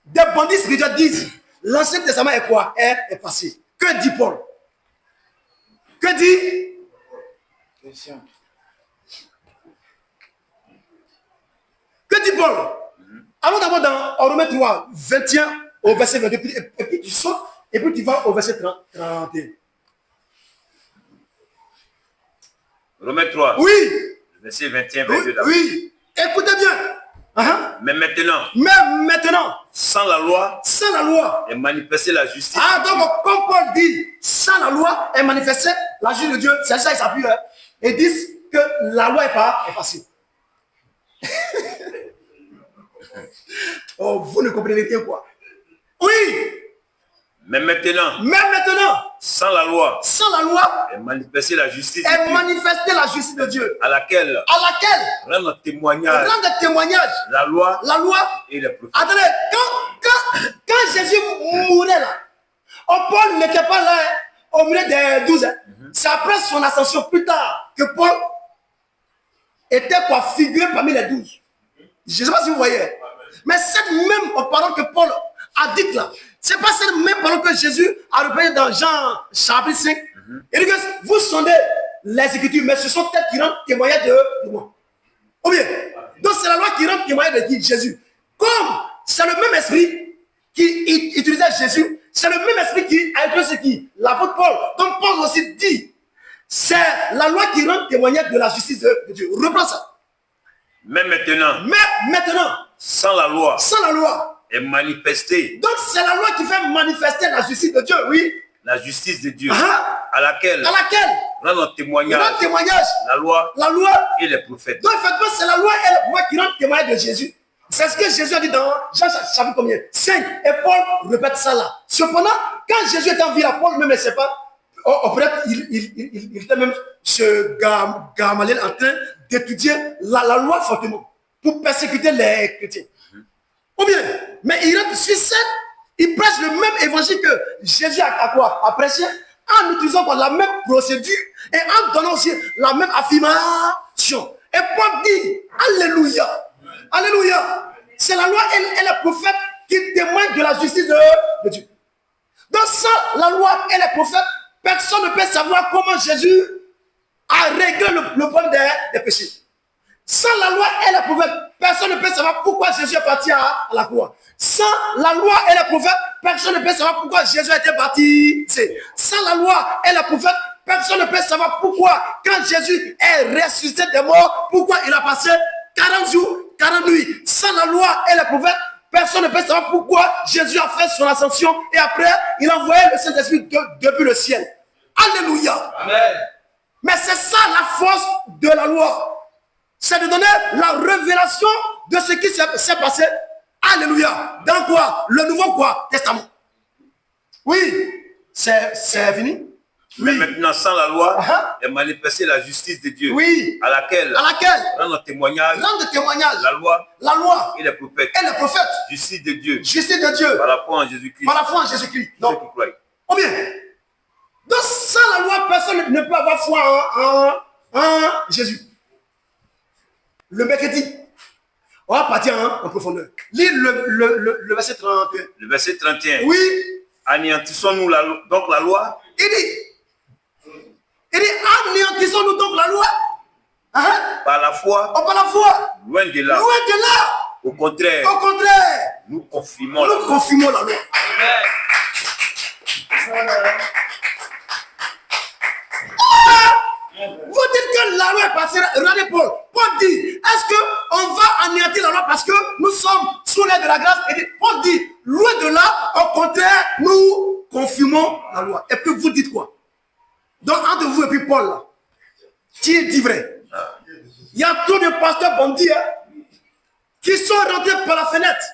des bandits spirituels disent, l'Ancien Testament est quoi? Est passé. Que dit Paul? Que dit? Que dit Paul? Allons d'abord dans Romains 3, 21 au verset 22, et puis tu sautes, et puis tu vas au verset 31. Romains 3, oui. Verset 21, 22. Oui. Écoutez bien. Mais maintenant, sans la loi, est manifestée la justice. Ah, donc, comme Paul dit, sans la loi est manifestée la justice de Dieu. C'est ça, ils s'appuient. Et disent que la loi est passée. Oh, vous ne comprenez rien, quoi. Oui. Mais maintenant, sans la loi, est manifestée la justice. De Dieu. À laquelle rendre témoignage. La loi et les prophètes. Attendez, quand Jésus mourait là, Paul n'était pas là au milieu des 12. C'est après son ascension plus tard que Paul était figuré parmi les 12. Je ne sais pas si vous voyez. Mais cette même parole que Paul a dite là, c'est pas cette même parole que Jésus a repris dans Jean chapitre 5. Il dit que vous sondez les Écritures, mais ce sont elles qui rendent témoignage de moi. Ou bien, donc c'est la loi qui rend témoignage de Jésus. Comme c'est le même esprit qui utilisait Jésus, c'est le même esprit qui a utilisé qui? L'apôtre Paul. Donc Paul aussi dit, c'est la loi qui rend témoignage de la justice de Dieu. Reprends ça. Mais maintenant, sans la loi, est manifestée. Donc c'est la loi qui fait manifester la justice de Dieu, oui. La justice de Dieu, à laquelle rend témoignage la loi et les prophètes. Donc effectivement, c'est la loi et les prophètes qui rendent témoignage de Jésus. C'est ce que Jésus a dit dans Jean chapitre combien? 5. Et Paul répète ça là. Cependant, quand Jésus était en vie, Paul même ne sait pas. Peut-être il était même ce Gamaliel en train d'étudier la loi fortement pour persécuter les chrétiens. Ou bien, mais il reste sur scène, il prêche le même évangile que Jésus a prêché, en utilisant la même procédure et en donnant aussi la même affirmation. Et Paul dit, Alléluia, Alléluia, c'est la loi et les prophètes qui témoignent de la justice de Dieu. Donc sans la loi et les prophètes, personne ne peut savoir comment Jésus a réglé le problème des péchés. Sans la loi et les prophètes, personne ne peut savoir pourquoi Jésus est parti à la croix. Sans la loi et les prophètes, personne ne peut savoir pourquoi Jésus a été baptisé. Sans la loi et les prophètes, personne ne peut savoir pourquoi, quand Jésus est ressuscité des morts, pourquoi il a passé 40 jours, 40 nuits. Sans la loi et les prophètes, personne ne peut savoir pourquoi Jésus a fait son ascension et après, il a envoyé le Saint-Esprit depuis le ciel. Alléluia. Amen. Mais c'est ça la force de la loi. C'est de donner la révélation de ce qui s'est passé. Alléluia. Dans quoi? Le nouveau quoi? Testament. Oui. C'est fini. Mais maintenant, sans la loi, est manifestée la justice de Dieu. Oui. À laquelle rendre témoignage la loi et les prophètes. Justice de Dieu. Par la foi en Jésus-Christ. Donc, ou bien, donc sans la loi, personne ne peut avoir foi en Jésus. Le mercredi, on va partir en profondeur. Lis le verset 31. Le verset 31. Oui. Anéantissons-nous donc la loi. Il dit, anéantissons-nous donc la loi. Par la foi. Par la foi. Loin de là. Au contraire. Nous confirmons la loi. Vous dites que la loi est passée. Regardez Paul. Paul dit, est-ce qu'on va anéantir la loi parce que nous sommes sous l'aide de la grâce? Et Paul dit, loin de là, au contraire, nous confirmons la loi. Et puis vous dites quoi? Donc entre vous et puis Paul, là, qui dit vrai? Il y a trop de pasteurs bandits qui sont rentrés par la fenêtre